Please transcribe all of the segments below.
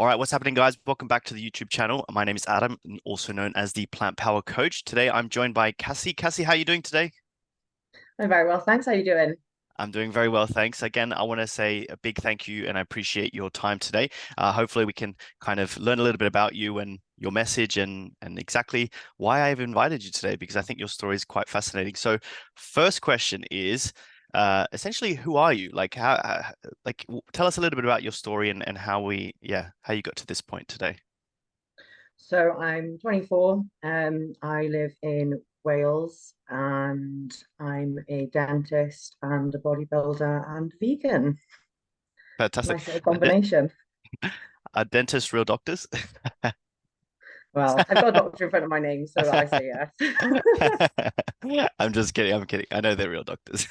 All right, what's happening, guys? Welcome back to the YouTube channel. My name is Adam, also known as the Plant Power Coach. Today, I'm joined by Cassie. Cassie, how are you doing today? I'm very well, thanks. How you doing? I'm doing very well, thanks. Again, I want to say a big thank you and I appreciate your time today. Hopefully, we can kind of learn a little bit about you and your message and exactly why I've invited you today, because I think your story is quite fascinating. So, first question is essentially, who are you? Like, tell us a little bit about your story and how you got to this point today. So I'm 24. I live in Wales, and I'm a dentist and a bodybuilder and vegan. Fantastic. Nice little Are, de combination. are dentists real doctors? Well, I've got a doctor in front of my name, so I say yes. I'm just kidding. I'm kidding. I know they're real doctors.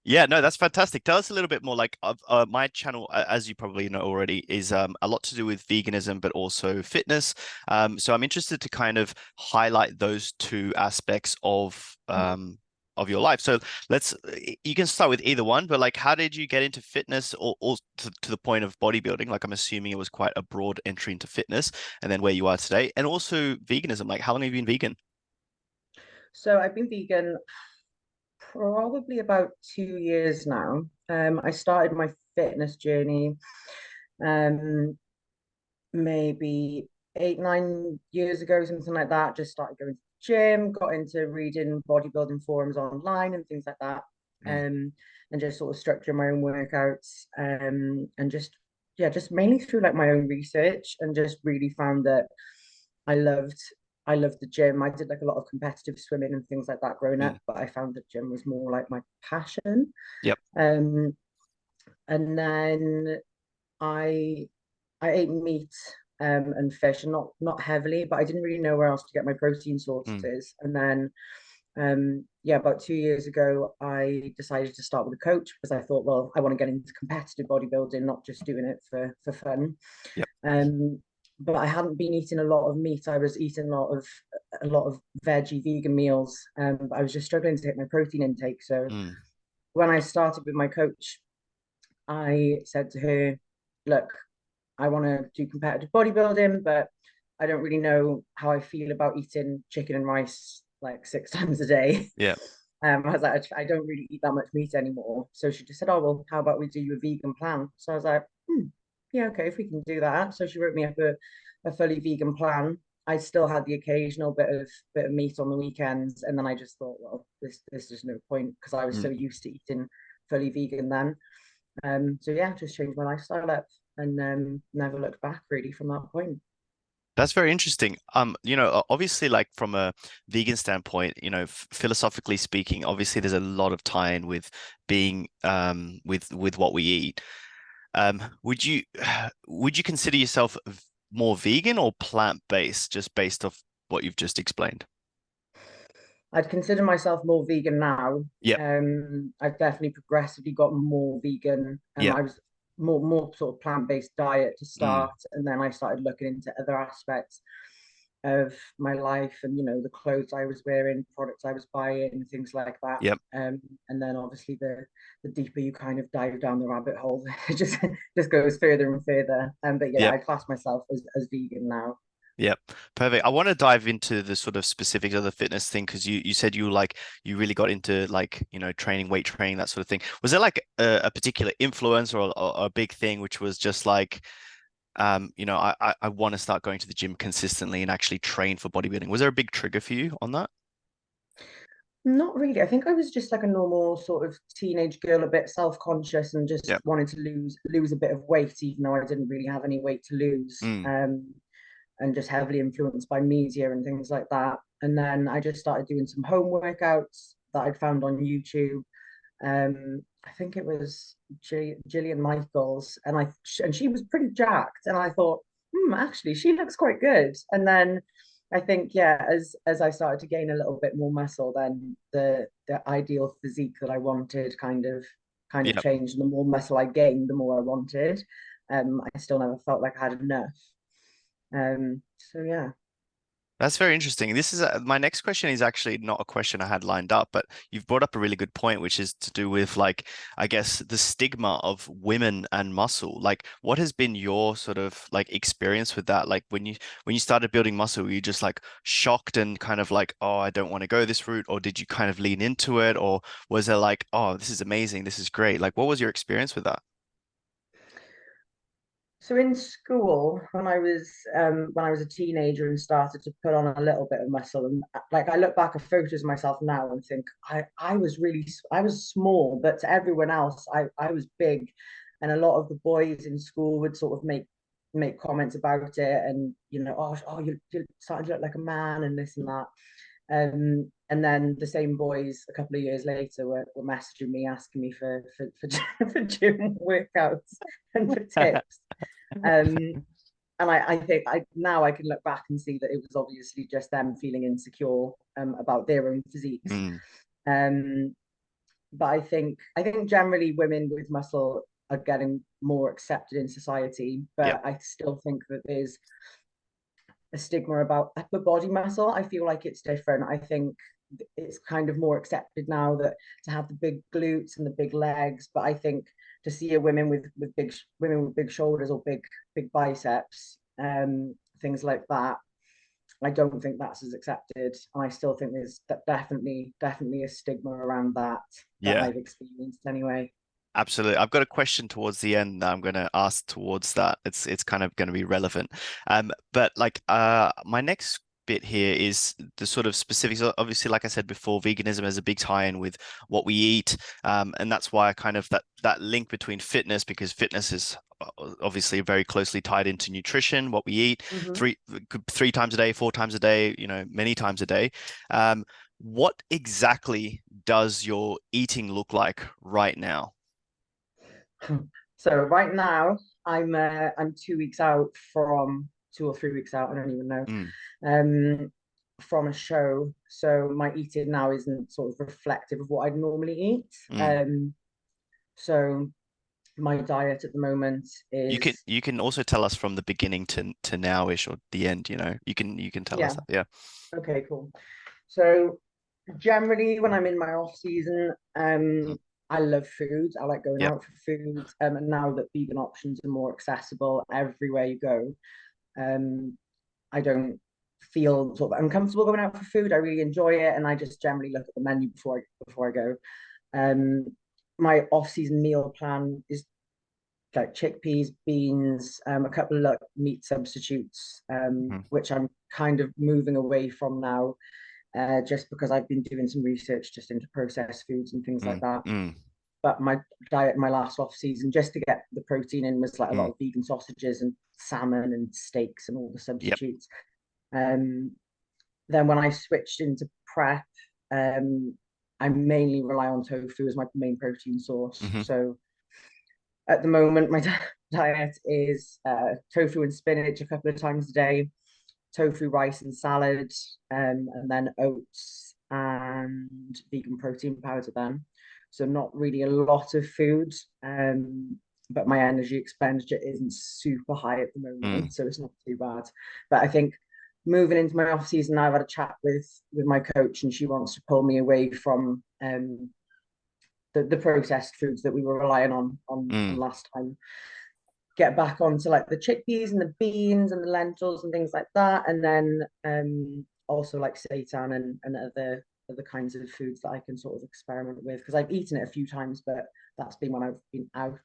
Yeah, no, that's fantastic. Tell us a little bit more. Like, of my channel, as you probably know already, is a lot to do with veganism, but also fitness. So I'm interested to kind of highlight those two aspects of your life. So you can start with either one, but like, how did you get into fitness or to the point of bodybuilding? Like, I'm assuming it was quite a broad entry into fitness, and then where you are today, and also veganism. Like, how long have you been vegan? So I've been vegan probably about 2 years now. I started my fitness journey um maybe 8, 9 years ago, something like that. Just started going to the gym, got into reading bodybuilding forums online and things like that. Mm, And just sort of structuring my own workouts. And just yeah, just mainly through like my own research, and just really found that I loved I loved the gym. I did like a lot of competitive swimming and things like that growing mm, up, but I found that gym was more like my passion. yep. Um, and then I I ate meat and fish, and not heavily, but I didn't really know where else to get my protein Mm, sources. And then yeah, about 2 years ago, I decided to start with a coach because I thought, well, I want to get into competitive bodybuilding, not just doing it for fun. yep. Um, but I hadn't been eating a lot of meat. I was eating a lot of veggie vegan meals, but I was just struggling to hit my protein intake. So Mm, when I started with my coach, I said to her, look, I want to do competitive bodybuilding, but I don't really know how I feel about eating chicken and rice like 6 times a day. yeah. I was like, I don't really eat that much meat anymore. So she just said, oh, well, how about we do you a vegan plan? So I was like, yeah, okay, if we can do that. So she wrote me up a fully vegan plan. I still had the occasional bit of meat on the weekends, and then I just thought, well, this is no point because I was so Mm. used to eating fully vegan then. So yeah, just changed my lifestyle up, and never looked back really from that point. That's very interesting. Obviously, like from a vegan standpoint, philosophically speaking, obviously there's a lot of tie-in with being with what we eat. Would you would you consider yourself more vegan or plant-based, just based off what you've just explained? I'd consider myself more vegan now. Yep, I've definitely progressively got more vegan. yep, I was more sort of plant-based diet to mm, start, and then I started looking into other aspects of my life, and the clothes I was wearing, products I was buying, things like that. yep, And then obviously the deeper you kind of dive down the rabbit hole, it just goes further and further. But yeah, yep. I class myself as vegan now. Yep, perfect. I want to dive into the sort of specifics of the fitness thing because you said you really got into like training, weight training, that sort of thing. Was there like a particular influence or a big thing which was just like I want to start going to the gym consistently and actually train for bodybuilding. Was there a big trigger for you on that? Not really. I think I was just like a normal sort of teenage girl, a bit self-conscious and just Yep. wanted to lose a bit of weight, even though I didn't really have any weight to lose. Mm, And just heavily influenced by media and things like that. And then I just started doing some home workouts that I'd found on YouTube. I think it was Gillian Michaels, and she was pretty jacked, and I thought, actually, she looks quite good. And then I think, yeah, as I started to gain a little bit more muscle, then the ideal physique that I wanted kind of yep. changed. And the more muscle I gained, the more I wanted. I still never felt like I had enough. So yeah. That's very interesting. This is my next question is actually not a question I had lined up, but you've brought up a really good point, which is to do with like, I guess, the stigma of women and muscle. Like, what has been your sort of like experience with that? Like when you started building muscle, were you just like shocked and kind of like, oh, I don't want to go this route, or did you kind of lean into it, or was there like, oh, this is amazing, this is great? Like, what was your experience with that? So in school, when I was a teenager and started to put on a little bit of muscle, and like I look back at photos of myself now and think I was small, but to everyone else, I was big, and a lot of the boys in school would sort of make comments about it, and oh you're starting to look like a man and this and that. And then the same boys a couple of years later were messaging me asking me for gym workouts and for tips. Um, and I think now I can look back and see that it was obviously just them feeling insecure about their own physiques. Mm, Um, but I think generally women with muscle are getting more accepted in society, yep. but I still think that there's a stigma about upper body muscle. I feel like it's different. I think it's kind of more accepted now that to have the big glutes and the big legs, but I think to see a with big women with big shoulders or big biceps, things like that, I don't think that's as accepted. And I still think there's definitely a stigma around that Yeah. I've experienced anyway. Absolutely. I've got a question towards the end that I'm going to ask towards that. It's kind of going to be relevant. But like my next bit here is the sort of specifics. Obviously, like I said before, veganism has a big tie-in with what we eat. And that's why I kind of that link between fitness, because fitness is obviously very closely tied into nutrition, what we eat, Mm-hmm. three times a day, 4 times a day, many times a day. What exactly does your eating look like right now? So right now I'm 2 weeks out from 2 or 3 weeks out, I don't even know, Mm, um, from a show. So my eating now isn't sort of reflective of what I'd normally eat. mm. So my diet at the moment You can is, you can also tell us from the beginning to nowish or the end, You can tell us yeah, that. Yeah. okay, cool. So generally when I'm in my off season, Mm, I love food. I like going yep. out for food. And now that vegan options are more accessible everywhere you go, um, I don't feel sort of uncomfortable going out for food. I really enjoy it, and I just generally look at the menu before I go. Um, my off-season meal plan is like chickpeas, beans, a couple of like meat substitutes, Mm, which I'm kind of moving away from now, just because I've been doing some research just into processed foods and things like mm, that. mm, But my diet, my last off season, just to get the protein in, was like a lot mm. of vegan sausages and salmon and steaks and all the Yep. substitutes. Um, then when I switched into prep, um, I mainly rely on tofu as my main protein source. Hmm. So at the moment, my diet is tofu and spinach a couple of times a day, tofu rice and salad, and then oats and vegan protein powder. Then, so not really a lot of food, but my energy expenditure isn't super high at the Mm, moment, so it's not too bad. But I think moving into my off season, I've had a chat with my coach, and she wants to pull me away from the processed foods that we were relying on mm, last time. Get back onto like the chickpeas and the beans and the lentils and things like that, and then also like seitan and other kinds of foods that I can sort of experiment with, because I've eaten it a few times, but that's been when I've been out.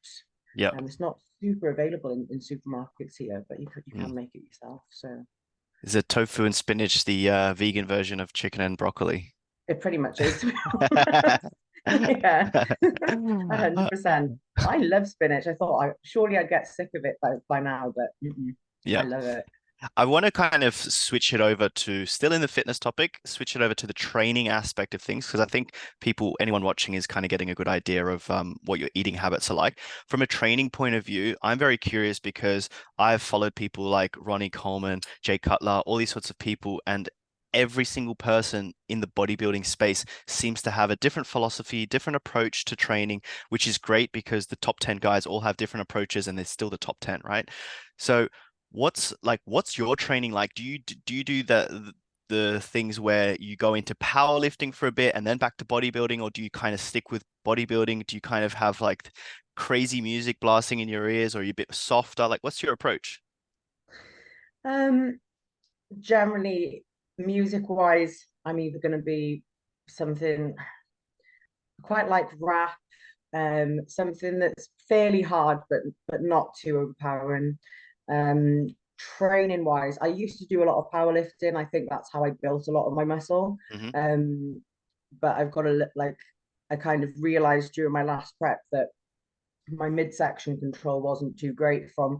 yep. It's not super available in supermarkets here, but you Mm. can make it yourself. So Is it tofu and spinach the vegan version of chicken and broccoli? it pretty much is, to be honest. Yeah, 100%. I love spinach. I thought surely I'd get sick of it by now, but I Yeah. love it. I want to kind of switch it over to still in the fitness topic, switch it over to the training aspect of things, because I think anyone watching is kind of getting a good idea of what your eating habits are like. From a training point of view, I'm very curious because I've followed people like Ronnie Coleman, Jay Cutler, all these sorts of people, and every single person in the bodybuilding space seems to have a different philosophy, different approach to training, which is great because the top 10 guys all have different approaches and they're still the top 10, right? So what's your training like? Do you do the things where you go into powerlifting for a bit and then back to bodybuilding, or do you kind of stick with bodybuilding? Do you kind of have like crazy music blasting in your ears, or are you a bit softer? Like, what's your approach? Um, Generally, music wise, I'm either going to be something quite like rap, something that's fairly hard but not too overpowering. Um, Training wise, I used to do a lot of powerlifting. I think that's how I built a lot of my muscle. Hmm. Um, but I've got to like I kind of realized during my last prep that my midsection control wasn't too great from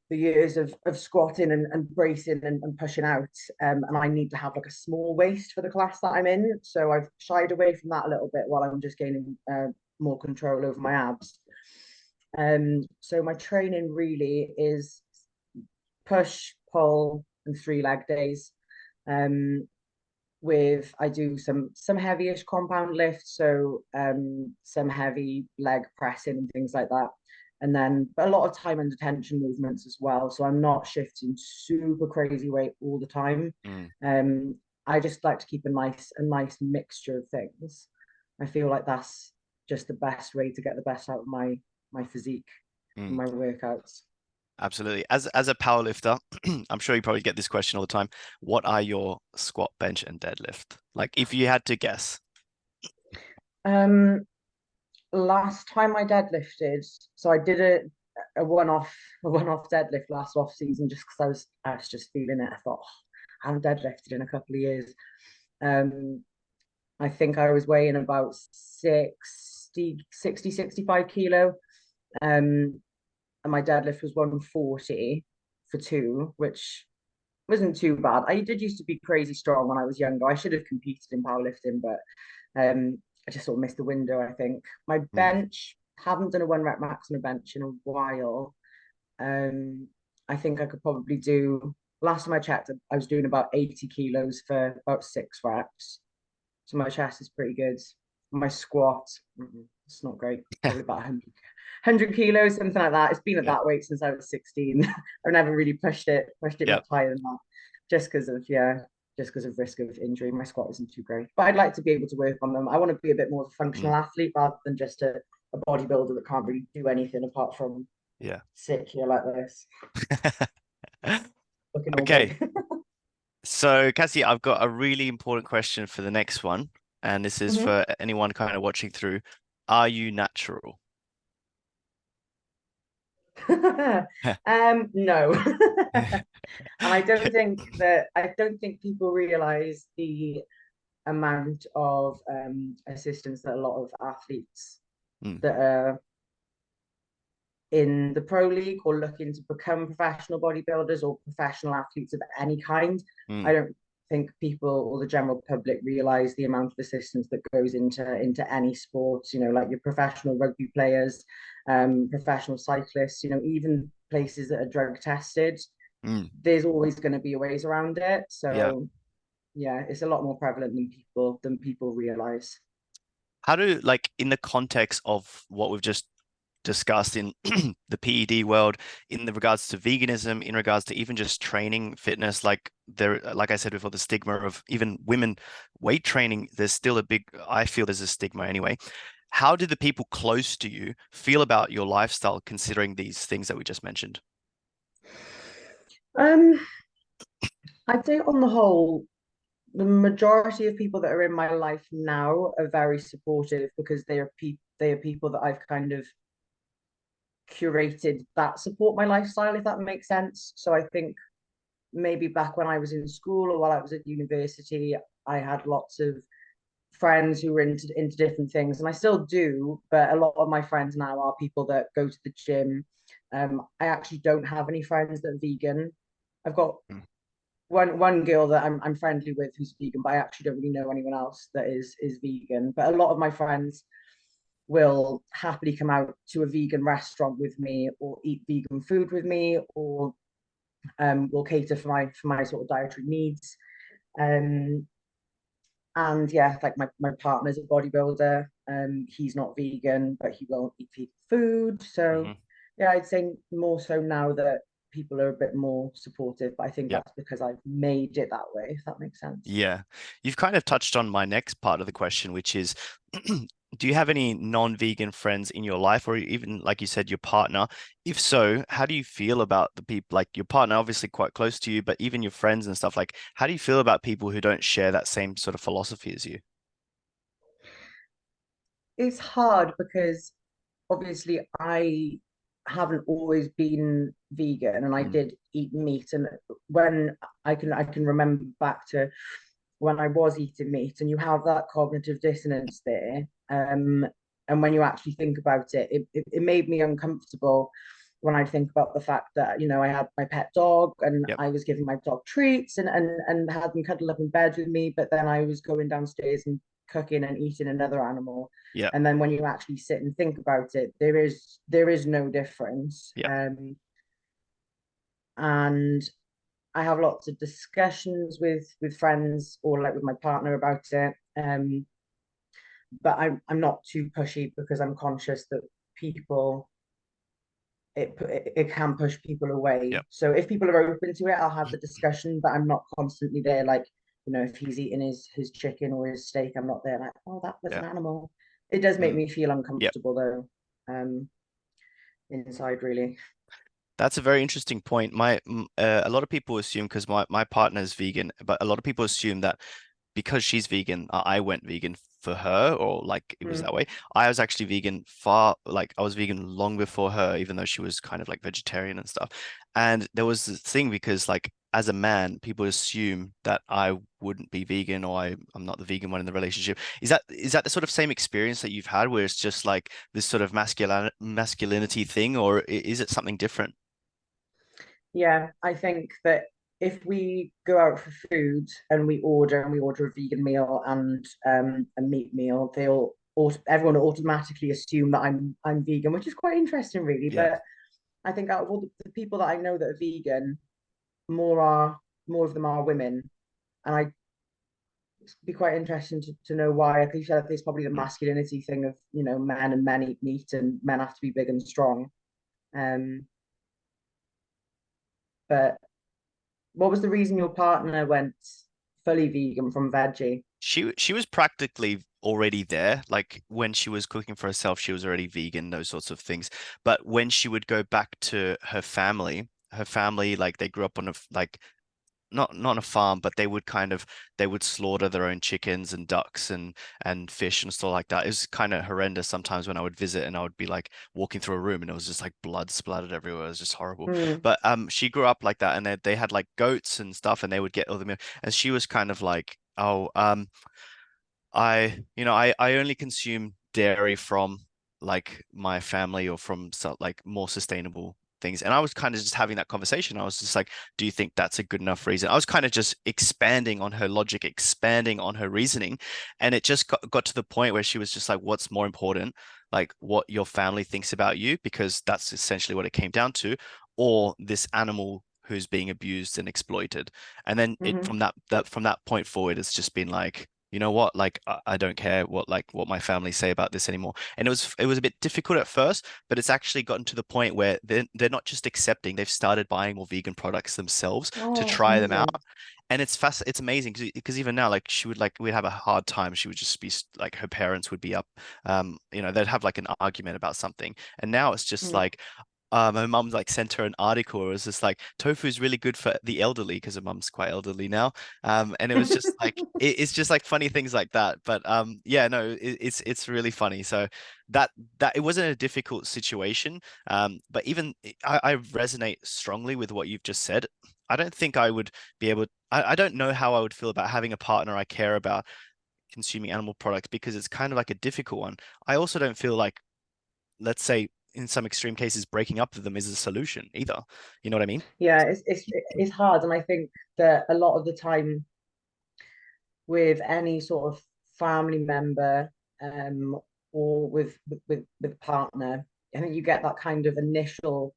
the years of squatting and bracing and pushing out. And I need to have like a small waist for the class that I'm in. So I've shied away from that a little bit while I'm just gaining more control over my abs. So my training really is push, pull, and 3 leg days. Um, with I do some heavyish compound lifts, so some heavy leg pressing and things like that. And then a lot of time under tension movements as well. So I'm not shifting super crazy weight all the time. Mm, Um, I just like to keep a nice mixture of things. I feel like that's just the best way to get the best out of my physique and mm. my workouts. Absolutely. As a power lifter, I'm sure you probably get this question all the time. What are your squat, bench, and deadlift? Like if you had to guess. Um, Last time I deadlifted, so I did a one-off deadlift last off season just because I was just feeling it. I thought, oh, I haven't deadlifted in a couple of years. Um, I think I was weighing about 65 kilo. Um, and my deadlift was 140 for two, which wasn't too bad. I did used to be crazy strong when I was younger. I should have competed in powerlifting, but I just sort of missed the window, I think. My Mm, bench, haven't done a 1 rep max on a bench in a while. Um, I think I could probably do, last time I checked, I was doing about 80 kilos for about 6 reps. So my chest is pretty good. My squat, it's not great. Probably about 100 kilos, something like that. It's been at yeah. that weight since I was 16. I've never really pushed it Yeah. much higher than that, just because of risk of injury. My squat isn't too great, but I'd like to be able to work on them. I want to be a bit more of a Mm, functional athlete rather than just a bodybuilder that can't really do anything apart from yeah. sit here like this, looking all Okay. big. So, Cassie, I've got a really important question for the next one, and this is Mhm. for anyone kind of watching through. Are you natural? No. And I don't think people realize the amount of assistance that a lot of athletes Mm, that are in the pro league or looking to become professional bodybuilders or professional athletes of any kind. I mm, don't think people or the general public realize the amount of assistance that goes into any sports, like your professional rugby players, professional cyclists, even places that are drug tested. mm. There's always going to be ways around it. Yeah. So yeah, it's a lot more prevalent than people realize. How do, like, in the context of what we've just discussed in the PED world, in the regards to veganism, in regards to even just training, fitness, like there, like I said before, the stigma of even women weight training, there's still a big, I feel there's a stigma anyway. How do the people close to you feel about your lifestyle, considering these things that we just mentioned? Um, I'd say on the whole, the majority of people that are in my life now are very supportive because they are people that I've kind of curated that support my lifestyle, if that makes sense. So I think maybe back when I was in school or while I was at university, I had lots of friends who were into different things, and I still do. But a lot of my friends now are people that go to the gym. I actually don't have any friends that are vegan. I've got Mm, one girl that I'm friendly with who's vegan, but I actually don't really know anyone else that is vegan. But a lot of my friends will happily come out to a vegan restaurant with me or eat vegan food with me or will cater for my sort of dietary needs. Um, and yeah, like my partner's a bodybuilder. He's not vegan, but he won't eat vegan food. So mhm. yeah, I'd say more so now that people are a bit more supportive, but I think Yeah. that's because I've made it that way, if that makes sense. Yeah. You've kind of touched on my next part of the question, which is, do you have any non-vegan friends in your life, or even, like you said, your partner? If so, how do you feel about the people, like your partner, obviously quite close to you, but even your friends and stuff, like, how do you feel about people who don't share that same sort of philosophy as you? It's hard because obviously I haven't always been vegan and I Mm. did eat meat, and when I can remember back to when I was eating meat, and you have that cognitive dissonance there. And when you actually think about it, it made me uncomfortable when I think about the fact that, I had my pet dog and Yep. I was giving my dog treats and had them cuddle up in bed with me, but then I was going downstairs and cooking and eating another animal. Yeah. And then when you actually sit and think about it, there is no difference. Yeah. And I have lots of discussions with friends or like with my partner about it. But I'm not too pushy because I'm conscious that people it can push people away. Yep. So if people are open to it, I'll have the discussion, but I'm not constantly there like, if he's eating his chicken or his steak, I'm not there like, oh, that was Yeah. an animal. It does make Mm. me feel Yep. uncomfortable though, inside really. That's a very interesting point. A lot of people assume, because my partner is vegan, but a lot of people assume that because she's vegan, I went vegan for her, or like it was Mm, that way. I was actually vegan like I was vegan long before her, even though she was kind of like vegetarian and stuff. And there was this thing because like as a man, people assume that I wouldn't be vegan, or I'm not the vegan one in the relationship. Is that the sort of same experience that you've had where it's just like this sort of masculinity thing, or is it something different? yeah, I think that if we go out for food and we order a vegan meal and a meat meal, everyone will automatically assume that I'm vegan, which is quite interesting, really. Yeah. But I think out of all the people that I know that are vegan, more are more of them are women, and I'd be quite interesting to know why. I think there's probably the Mm. masculinity thing of men and men eat meat and men have to be big and strong. Um, but what was the reason your partner went fully vegan from veggie? She was practically already there. Like when she was cooking for herself, she was already vegan, those sorts of things. But when she would go back to her family, like they grew up on like not on a farm, but they would slaughter their own chickens and ducks and fish and stuff like that. It was kind of horrendous sometimes when I would visit and I would be like walking through a room and it was just like blood splattered everywhere. It was just horrible. Mm, But she grew up like that, and they had like goats and stuff, and they would get all the milk, and she was kind of like, oh, I only consume dairy from like my family, or from like more sustainable things. And I was kind of just having that conversation. I was just like, do you think that's a good enough reason? I was kind of just expanding on her logic, expanding on her reasoning. And it just got to the point where she was just like, what's more important? Like what your family thinks about you, because that's essentially what it came down to, or this animal who's being abused and exploited. And then it hmm from that point forward, it's just been like, you know what, like I don't care what my family say about this anymore. And it was a bit difficult at first, but it's actually gotten to the point where they're not just accepting, they've started buying more vegan products themselves to Oh, try them out. amazing. And it's amazing because even now, like she would like we'd have a hard time. She would just be like, her parents would be up, they'd have like an argument about something, and now it's just Mm. like, my mum like sent her an article. It was just like tofu is really good for the elderly, because her mum's quite elderly now. And it was just like it's just like funny things like that. But yeah, no, it's really funny. So that it wasn't a difficult situation. But even I resonate strongly with what you've just said. I don't think I would be able. I don't know how I would feel about having a partner I care about consuming animal products, because it's kind of like a difficult one. I also don't feel like, let's say, in some extreme cases, breaking up with them is a solution either. You know what I mean? Yeah, it's hard, and I think that a lot of the time with any sort of family member, or with partner, I think you get that kind of initial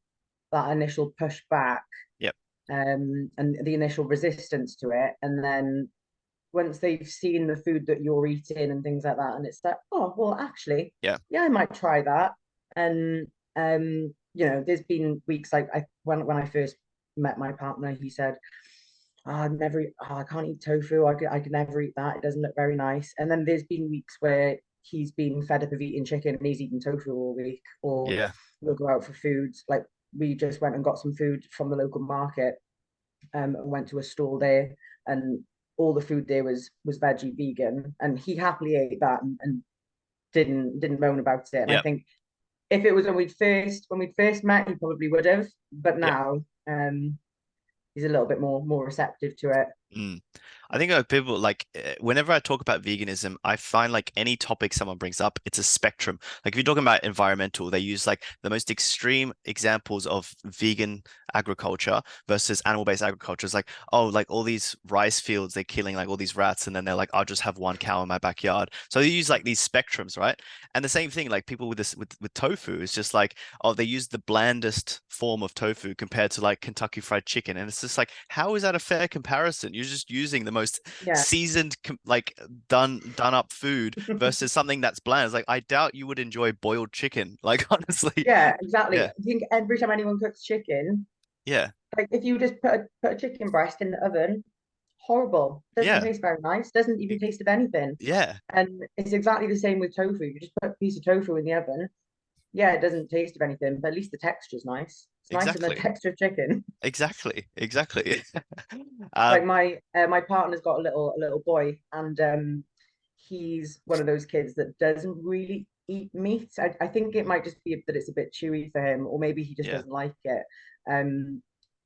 pushback, Yep. and the initial resistance to it, and then once they've seen the food that you're eating and things like that, and it's like, oh, well, actually, Yeah. yeah, I might try that. And there's been weeks like when I first met my partner, he said, oh, I can't eat tofu. I could never eat that. It doesn't look very nice. And then there's been weeks where he's been fed up of eating chicken and he's eating tofu all week, or Yeah. we'll go out for food. Like we just went and got some food from the local market, and went to a stall there, and all the food there was veggie vegan, and he happily ate that and didn't moan about it. And I Yep. think if it was when we'd first met, he probably would have, but Yep. now he's a little bit more receptive to it. Mm. I think people like whenever I talk about veganism, I find like any topic someone brings up, it's a spectrum. Like if you're talking about environmental, they use like the most extreme examples of vegan agriculture versus animal-based agriculture. It's like, oh, like all these rice fields, they're killing like all these rats, and then they're like, I'll just have one cow in my backyard. So they use like these spectrums, right? And the same thing, like people with this with tofu, it's just like, oh, they use the blandest form of tofu compared to like Kentucky Fried Chicken, and it's just like, how is that a fair comparison? You're just using the most Yeah. seasoned, like done up food versus something that's bland. It's like I doubt you would enjoy boiled chicken. Like honestly, Yeah, exactly. yeah, I think every time anyone cooks chicken, yeah, like if you just put a chicken breast in the oven, horrible. Doesn't yeah, taste very nice. Doesn't even taste of anything. yeah, And it's exactly the same with tofu. You just put a piece of tofu in the oven. Yeah, it doesn't taste of anything, but at least the texture's nice. It's nicer than the exactly, texture of chicken. exactly. Like Um, my partner's got a little boy, and he's one of those kids that doesn't really eat meat. I think it mm, might just be that it's a bit chewy for him, or maybe he just yeah, doesn't like it. Um,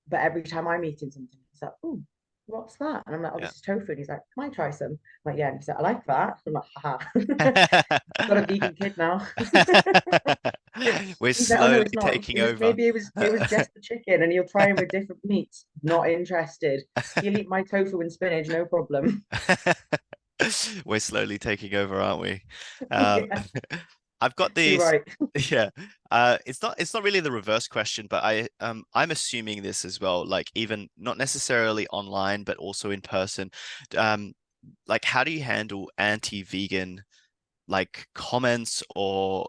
but every time I'm eating something, he's like, "Oh, what's that?" And I'm like, "Oh, yeah. this is tofu." And he's like, "Can I try some?" I'm like, "Yeah." And he's like, "I like that." I'm like, "Haha." Got a vegan kid now. We're He's like, "Oh no, slowly it's not. taking over. It was just the chicken." And he'll try him with different meats. Not interested. He'll eat my tofu and spinach, no problem. We're slowly taking over, aren't we? Um, Yeah, I've got too these. right. Yeah. It's not really the reverse question, but I'm assuming this as well, like even not necessarily online, but also in person. Um, like how do you handle anti-vegan like comments or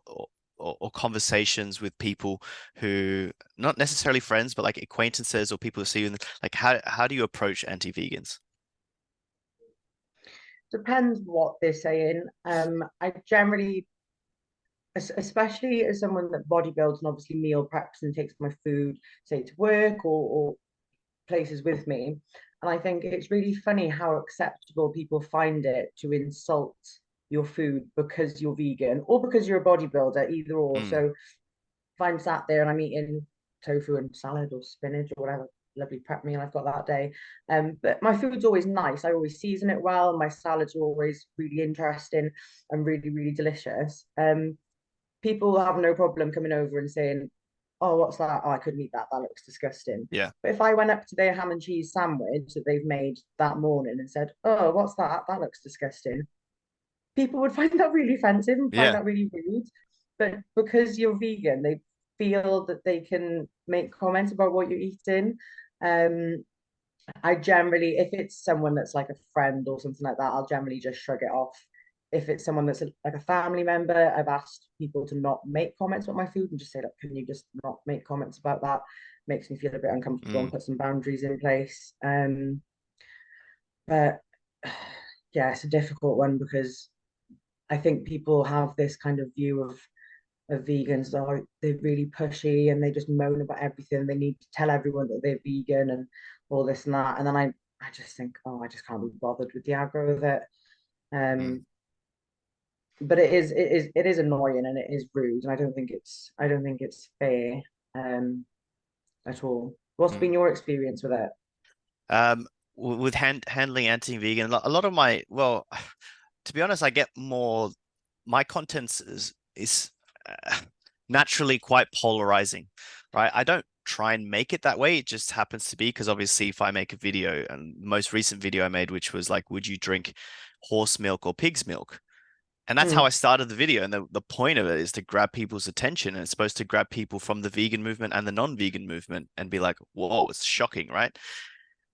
conversations with people who not necessarily friends, but like acquaintances or people who see you in like how do you approach anti-vegans? Depends what they're saying. I generally, especially as someone that bodybuilds and obviously meal preps and takes my food, say to work or places with me. And I think it's really funny how acceptable people find it to insult your food because you're vegan or because you're a bodybuilder, either or. Mm, So if I'm sat there and I'm eating tofu and salad or spinach or whatever lovely prep meal I've got that day. But my food's always nice. I always season it well. My salads are always really interesting and really, really delicious. People have no problem coming over and saying, "Oh, what's that? Oh, I couldn't eat that. That looks disgusting." yeah. But if I went up to their ham and cheese sandwich that they've made that morning and said, "Oh, what's that? That looks disgusting," people would find that really offensive and find Yeah. that really rude. But because you're vegan, they feel that they can make comments about what you're eating. Um, I generally, if it's someone that's like a friend or something like that, I'll generally just shrug it off. If it's someone that's like a family member, I've asked people to not make comments about my food and just say, "Look, can you just not make comments about that?" Makes me feel a bit uncomfortable Mm, and put some boundaries in place. But yeah, it's a difficult one because I think people have this kind of view of vegans, oh, they're really pushy and they just moan about everything. They need to tell everyone that they're vegan and all this and that. And then I just think, oh, I just can't be bothered with the aggro of it. mm, Um, but it is annoying and it is rude, and I don't think it's fair at all. What's mm. been your experience with it? With handling anti-vegan, a lot of my, well, to be honest, I get more, my contents is uh, naturally quite polarizing, right? I don't try and make it that way. It just happens to be because obviously if I make a video, and the most recent video I made, which was like, would you drink horse milk or pig's milk? And that's how I Mm, started the video. And the point of it is to grab people's attention. And it's supposed to grab people from the vegan movement and the non-vegan movement and be like, whoa, it's shocking, right?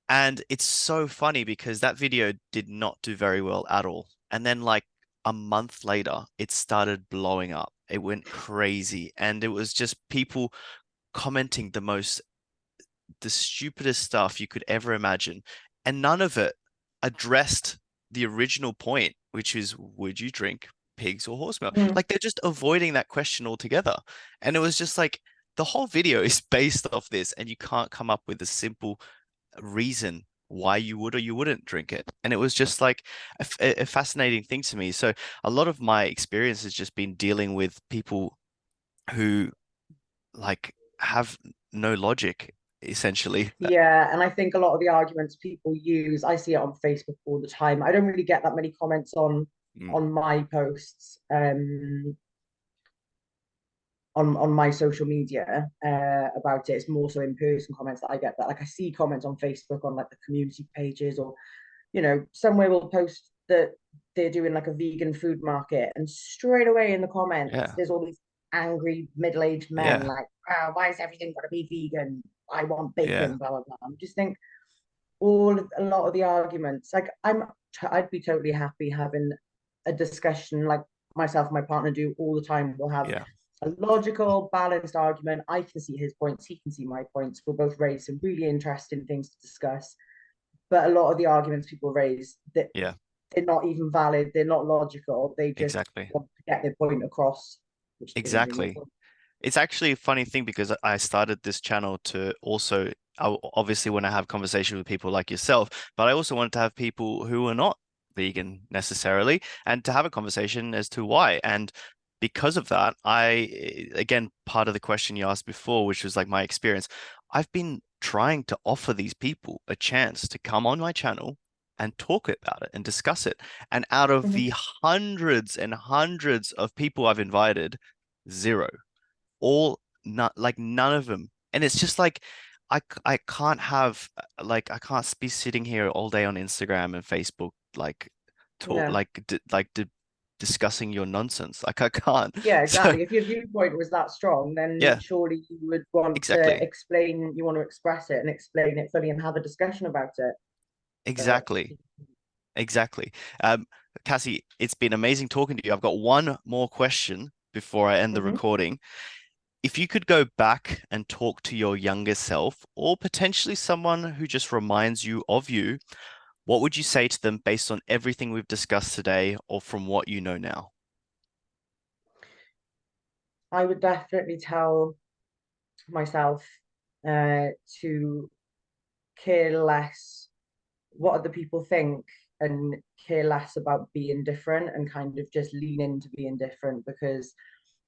And it's so funny because that video did not do very well at all. And then like a month later, it started blowing up. It went crazy. And it was just people commenting the most the stupidest stuff you could ever imagine, and none of it addressed the original point, which is, would you drink pigs or horse milk? Mm. Like they're just avoiding that question altogether. And it was just like the whole video is based off this, and you can't come up with a simple reason why you would or you wouldn't drink it. And it was just like a fascinating thing to me. So a lot of my experience has just been dealing with people who like have no logic, essentially. Yeah, and I think a lot of the arguments people use, I see it on Facebook all the time. I don't really get that many comments Mm, on my posts, on my social media about it. It's more so in person comments that I get. That like I see comments on Facebook on like the community pages, or somewhere will post that they're doing like a vegan food market, and straight away in the comments yeah, there's all these angry middle-aged men yeah, like, oh, why is everything got to be vegan? I want yeah, bacon, blah blah blah. I just think a lot of the arguments, like I'd be totally happy having a discussion like myself and my partner do all the time. We'll have yeah, a logical, balanced argument. I can see his points, he can see my points. We'll both raise some really interesting things to discuss. But a lot of the arguments people raise, that yeah, they're not even valid, they're not logical. They just exactly. want to get their point across, which isn't really a Exactly. point. It's actually a funny thing because I started this channel to also, I obviously want to have conversation with people like yourself, but I also wanted to have people who are not vegan necessarily and to have a conversation as to why. And because of that, again, part of the question you asked before, which was like my experience, I've been trying to offer these people a chance to come on my channel and talk about it and discuss it. And out of Mhm. the hundreds and hundreds of people I've invited, zero, all not like none of them. And it's just like I can't have like I can't be sitting here all day on Instagram and Facebook like talk No. like discussing your nonsense. Like I can't. Yeah, So exactly. If your viewpoint was that strong, then yeah, surely you would want to exactly. explain, you want to express it and explain it fully and have a discussion about it. But Exactly. Exactly. Um, Cassie, it's been amazing talking to you. I've got one more question before I end the Mhm. recording. If you could go back and talk to your younger self, or potentially someone who just reminds you of you, what would you say to them based on everything we've discussed today or from what you know now? I would definitely tell myself uh, to care less what other people think, and care less about being different, and kind of just lean into being different, because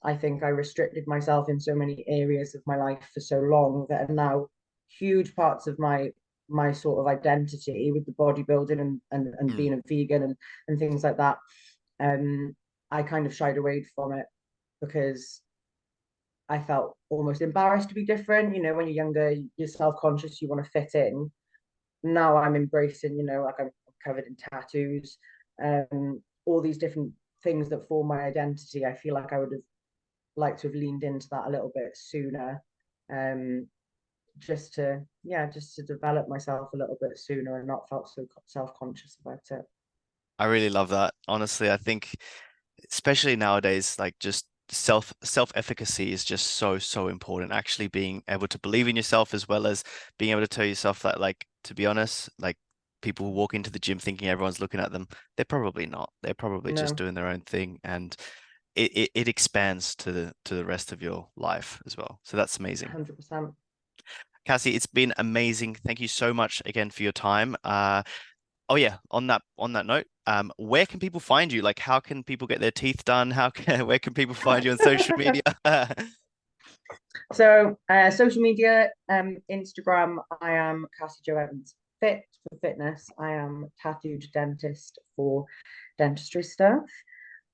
I think I restricted myself in so many areas of my life for so long that are now huge parts of my sort of identity, with the bodybuilding and Mm, being a vegan and things like that. Um, I kind of shied away from it because I felt almost embarrassed to be different. When you're younger, you're self-conscious, you want to fit in. Now I'm embracing, like I'm covered in tattoos, all these different things that form my identity. I feel like I would have liked to have leaned into that a little bit sooner, um, just to develop myself a little bit sooner and not felt so self-conscious about it. I really love that. Honestly, I think especially nowadays, like just self-efficacy is just so important. Actually being able to believe in yourself as well as being able to tell yourself that, like, to be honest, like people who walk into the gym thinking everyone's looking at them, they're probably not. They're probably just No, doing their own thing, and it expands to the rest of your life as well. So that's amazing. 100%. Cassie, it's been amazing. Thank you so much again for your time. Oh yeah, on that note, where can people find you? Like, how can people get their teeth done? How can where can people find you on social media? So, social media, Instagram, I am Cassie Jo Evans Fit for fitness. I am tattooed dentist for dentistry stuff.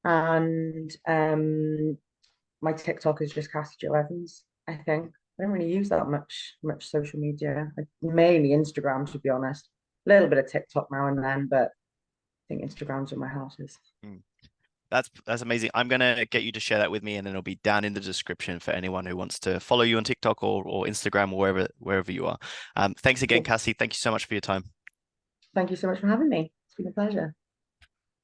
And my TikTok is just Cassie Jo Evans, I think. I don't really use that much social media. Mainly Instagram, to be honest. A little bit of TikTok now and then, but I think Instagram's where my heart is. Mm, that's amazing. I'm gonna get you to share that with me, and then it'll be down in the description for anyone who wants to follow you on TikTok or Instagram or wherever you are. Thanks again, Cool. Cassie. Thank you so much for your time. Thank you so much for having me. It's been a pleasure.